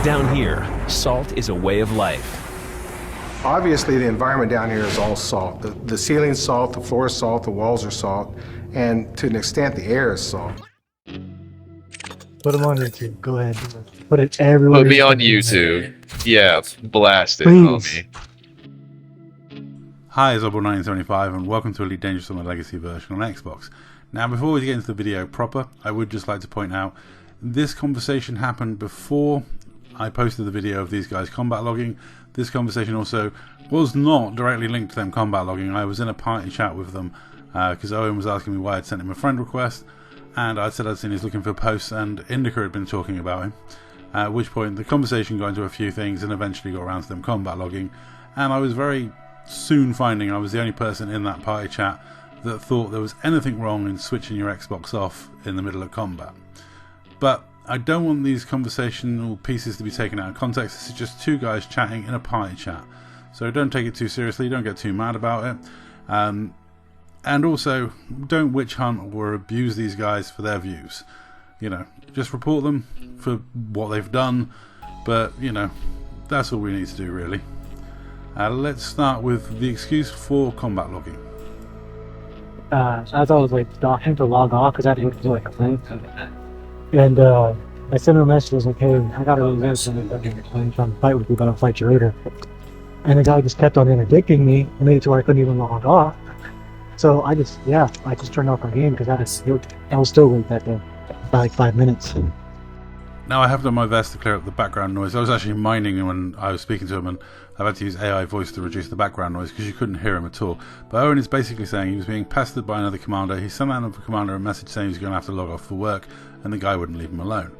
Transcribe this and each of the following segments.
Down here, salt is a way of life. Obviously, the environment down here is all salt. The ceiling's salt, the floor is salt, the walls are salt, and to an extent, the air is salt. Put them on YouTube. Go ahead. Put it everywhere. Put me on YouTube. Yeah, blast it, Please. homie. Hi, it's Boddicker and welcome to Elite Dangerous on the Legacy version on Xbox. Now, before we get into the video proper, I would just like to point out this conversation happened before I posted the video of these guys combat logging. This conversation also was not directly linked to them combat logging. I was in a party chat with them because Owen was asking me why I'd sent him a friend request, and I said I'd seen he's looking for posts, and Indica had been talking about him. At which point the conversation got into a few things and eventually got around to them combat logging, and I was very soon finding I was the only person in that party chat that thought there was anything wrong in switching your Xbox off in the middle of combat. But I don't want these conversational pieces to be taken out of context. This is just two guys chatting in a party chat, so don't take it too seriously, don't get too mad about it, and also don't witch hunt or abuse these guys for their views. You know, just report them for what they've done, but you know, that's all we need to do really. Let's start with the excuse for combat logging. As I was like docking to log off because I didn't do like a thing, and I sent her a message. I was like, "Hey, I gotta leave this, and I'm trying to fight with you, but I'll fight you later." And the guy just kept on interdicting me and made it to where I couldn't even log off. So I just turned off my game because I was still late that day by like 5 minutes. Now I have done my best to clear up the background noise. I was actually mining when I was speaking to him, and I've had to use AI voice to reduce the background noise because you couldn't hear him at all. But Owen is basically saying he was being pestered by another commander. He sent that another commander a message saying he's going to have to log off for work, and the guy wouldn't leave him alone.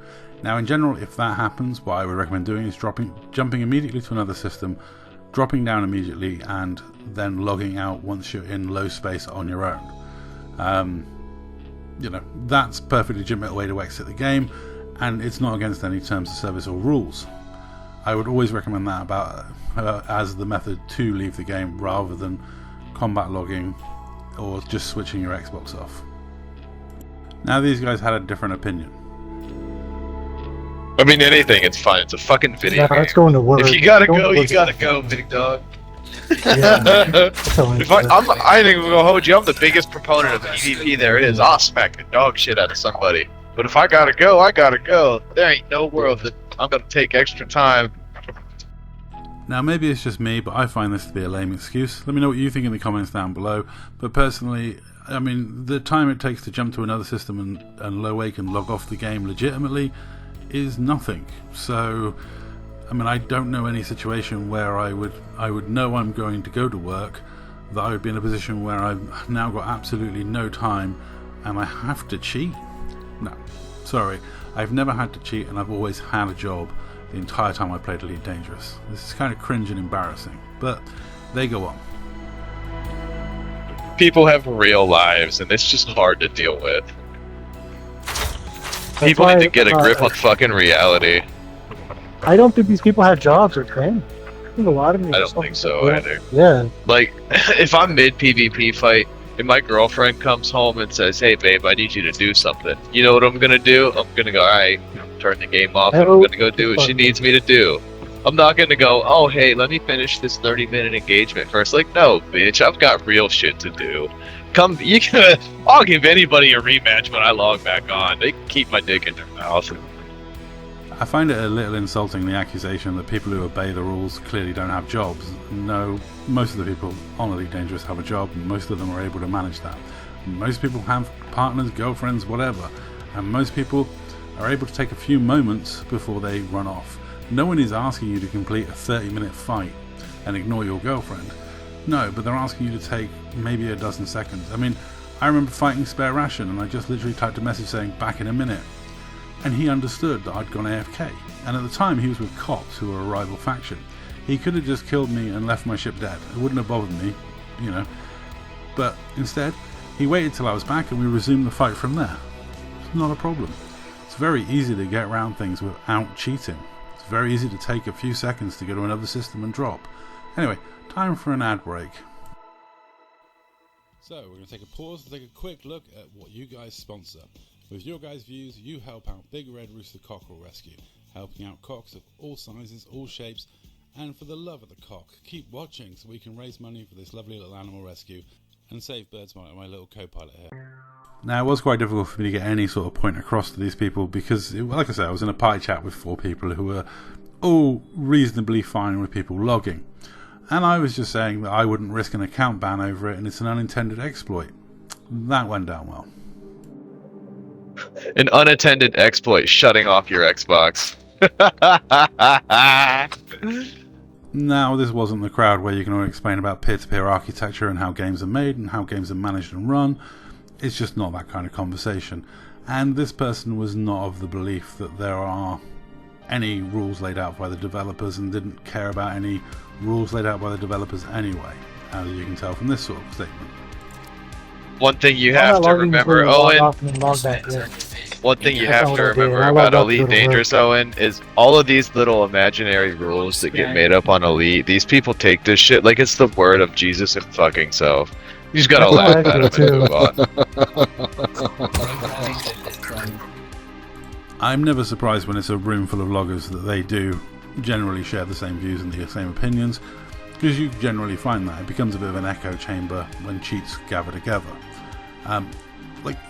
Now in general, if that happens, what I would recommend doing is jumping immediately to another system, dropping down immediately, and then logging out once you're in low space on your own. You know, that's a perfectly legitimate way to exit the game, and it's not against any terms of service or rules. I would always recommend that as the method to leave the game rather than combat logging or just switching your Xbox off. Now these guys had a different opinion. I mean, anything, it's fine. It's a fucking video game. Let's go into work. If you gotta go, you gotta go, big dog. Yeah. I think we're gonna hold you. I'm the biggest proponent of PvP there is. I'll smack the dog shit out of somebody. But if I gotta go, I gotta go. There ain't no world that I'm gonna take extra time. Now maybe it's just me, but I find this to be a lame excuse. Let me know what you think in the comments down below. But personally, I mean, the time it takes to jump to another system and low wake and log off the game legitimately is nothing. So, I mean, I don't know any situation where I would know I'm going to go to work, that I would be in a position where I've now got absolutely no time and I have to cheat. No, sorry, I've never had to cheat, and I've always had a job the entire time I played Elite Dangerous. This is kind of cringe and embarrassing, but they go on. People have real lives, and it's just hard to deal with. People need to get a grip on fucking reality. I don't think these people have jobs or training. I think a lot of them. I don't think so either. Yeah. Like, if I'm mid PvP fight and my girlfriend comes home and says, "Hey babe, I need you to do something," you know what I'm gonna do? I'm gonna go, alright, turn the game off, and I'm gonna go do what she needs me to do. I'm not gonna go, "Oh hey, let me finish this 30-minute engagement first." Like, no bitch, I've got real shit to do. I'll give anybody a rematch when I log back on. They can keep my dick in their mouth. I find it a little insulting, the accusation that people who obey the rules clearly don't have jobs. No, most of the people on Elite Dangerous have a job, and most of them are able to manage that. Most people have partners, girlfriends, whatever, and most people are able to take a few moments before they run off. No one is asking you to complete a 30-minute fight and ignore your girlfriend. No, but they're asking you to take maybe a dozen seconds. I mean, I remember fighting Spare Ration, and I just literally typed a message saying "back in a minute," and he understood that I'd gone AFK. And at the time he was with cops who were a rival faction. He could have just killed me and left my ship dead. It wouldn't have bothered me, you know. But instead, he waited till I was back and we resumed the fight from there. It's not a problem. It's very easy to get around things without cheating. It's very easy to take a few seconds to go to another system and drop. Anyway, time for an ad break. So we're going to take a pause to take a quick look at what you guys sponsor. With your guys' views, you help out Big Red Rooster Cockerel Rescue. helping out cocks of all sizes, all shapes, and for the love of the cock, keep watching so we can raise money for this lovely little animal rescue and save birds like my little co-pilot here. Now, it was quite difficult for me to get any sort of point across to these people because, like I said, I was in a party chat with 4 people who were all reasonably fine with people logging. And I was just saying that I wouldn't risk an account ban over it and it's an unintended exploit. That went down well. An unattended exploit shutting off your Xbox. Now, this wasn't the crowd where you can all explain about peer-to-peer architecture and how games are made and how games are managed and run. It's just not that kind of conversation. And this person was not of the belief that there are any rules laid out by the developers and didn't care about any rules laid out by the developers anyway, as you can tell from this sort of statement. One thing you have to remember, Owen, one thing you have to remember about Elite Dangerous, Owen, is all of these little imaginary rules that get made up on Elite, these people take this shit like it's the word of Jesus and fucking self. You just gotta laugh at them and move on. I'm never surprised when it's a room full of loggers that they do generally share the same views and the same opinions, because you generally find that it becomes a bit of an echo chamber when cheats gather together.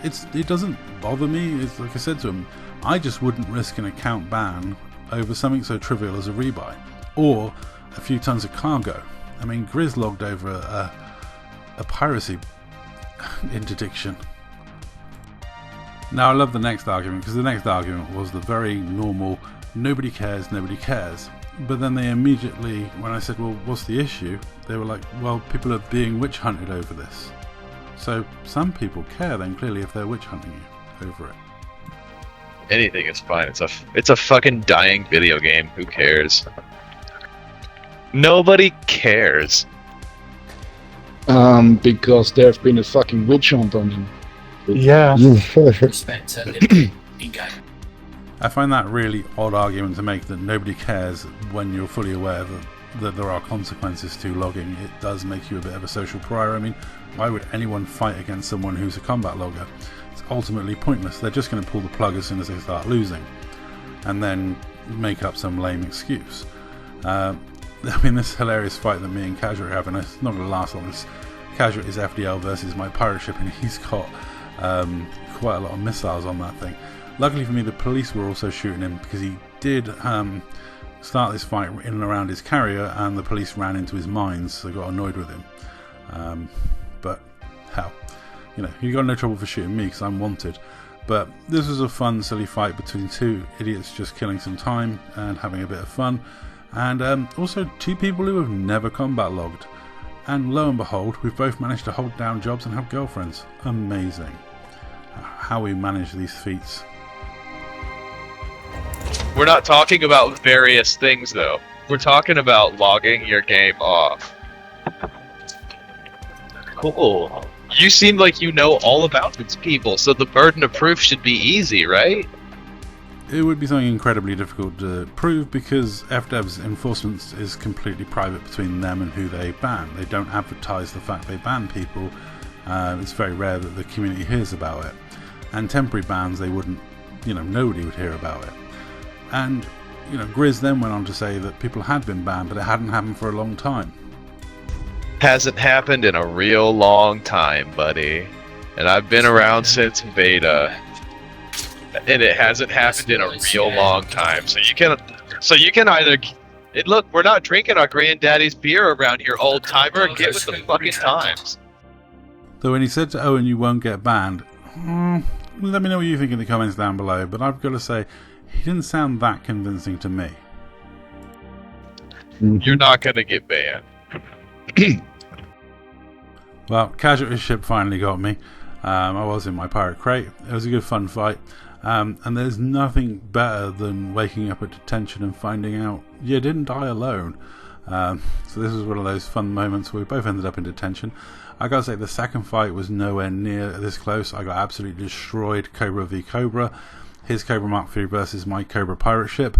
It doesn't bother me. It's like I said to him, I just wouldn't risk an account ban over something so trivial as a rebuy or a few tons of cargo. I mean, Grizz logged over a piracy interdiction. Now, I love the next argument, because the next argument was the very normal nobody cares, nobody cares. But then they immediately, when I said, well, what's the issue? They were like, well, people are being witch hunted over this. So some people care then, clearly, if they're witch hunting you over it. Anything is fine. It's a fucking dying video game. Who cares? Nobody cares. Because there's been a fucking witch hunt on him. Yeah. I find that really odd argument to make, that nobody cares when you're fully aware that there are consequences to logging. It does make you a bit of a social pariah. I mean, why would anyone fight against someone who's a combat logger? It's ultimately pointless. They're just going to pull the plug as soon as they start losing and then make up some lame excuse. I mean, this hilarious fight that me and Casual are having, it's not going to last long. Casual is FDL versus my pirate ship, and he's got quite a lot of missiles on that thing. Luckily for me, the police were also shooting him, because he did start this fight in and around his carrier, and the police ran into his mines, so they got annoyed with him. But hell, you know, he got no trouble for shooting me because I'm wanted. But this was a fun, silly fight between 2 idiots just killing some time and having a bit of fun, and also 2 people who have never combat logged. And lo and behold, we've both managed to hold down jobs and have girlfriends. Amazing. How we manage these feats. We're not talking about various things, though. We're talking about logging your game off. Cool. You seem like you know all about these people, so the burden of proof should be easy, right? It would be something incredibly difficult to prove, because FDev's enforcement is completely private between them and who they ban. They don't advertise the fact they ban people. It's very rare that the community hears about it. And temporary bans, they wouldn't, nobody would hear about it. And, Grizz then went on to say that people had been banned, but it hadn't happened for a long time. Hasn't happened in a real long time, buddy. And I've been around since beta. And it hasn't happened in a real long time. So you can either look, we're not drinking our granddaddy's beer around here, old timer. Get with the fucking times. So when he said to Owen, you won't get banned, let me know what you think in the comments down below. But I've got to say, he didn't sound that convincing to me. You're not gonna get banned. Well, Casualty's ship finally got me. I was in my pirate Krait. It was a good fun fight. And there's nothing better than waking up at detention and finding out you didn't die alone. So this was one of those fun moments where we both ended up in detention. I gotta say, the second fight was nowhere near this close. I got absolutely destroyed. Cobra v Cobra. His Cobra Mark III versus my Cobra pirate ship,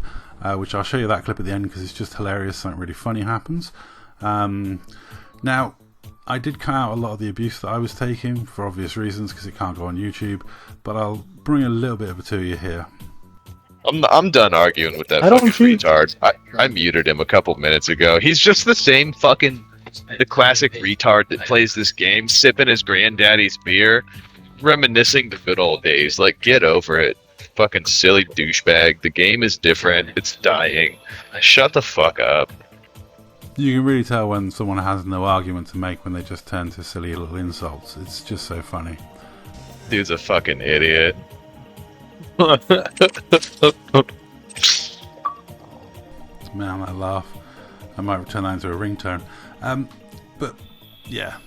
which I'll show you that clip at the end because it's just hilarious. Something really funny happens. Now, I did cut out a lot of the abuse that I was taking for obvious reasons because it can't go on YouTube, but I'll bring a little bit of it to you here. I'm done arguing with that I don't fucking see- retard. I muted him a couple minutes ago. He's just the same fucking the classic retard that plays this game, sipping his granddaddy's beer, reminiscing the good old days. Like, get over it. Fucking silly douchebag. The game is different. It's dying. Shut the fuck up. You can really tell when someone has no argument to make when they just turn to silly little insults. It's just so funny. Dude's a fucking idiot. Man, that laugh. I might turn that into a ringtone. But yeah,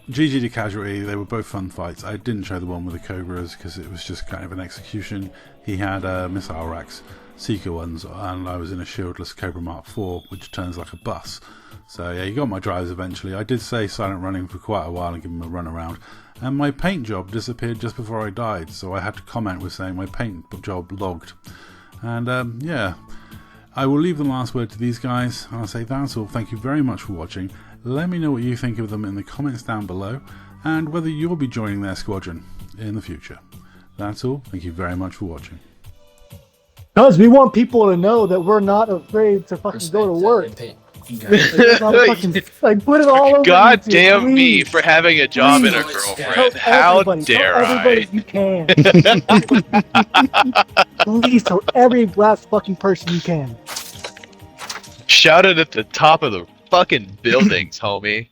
GG to Casualty, they were both fun fights. I didn't show the one with the Cobras because it was just kind of an execution. He had missile racks, Seeker ones, and I was in a shieldless Cobra Mark IV, which turns like a bus. So yeah, he got my drives eventually. I did say silent running for quite a while and give him a run around. And my paint job disappeared just before I died, so I had to comment with saying my paint job logged. And yeah, I will leave the last word to these guys, and I'll say that's all. Thank you very much for watching. Let me know what you think of them in the comments down below, and whether you'll be joining their squadron in the future. That's all. Thank you very much for watching. Because we want people to know that we're not afraid to fucking go to work. Like, put it all over. God YouTube, damn me please. for having a job and a Tell girlfriend. How everybody, dare tell everybody I? you can. Please tell every last fucking person you can. Shout it at the top of the fucking buildings, homie.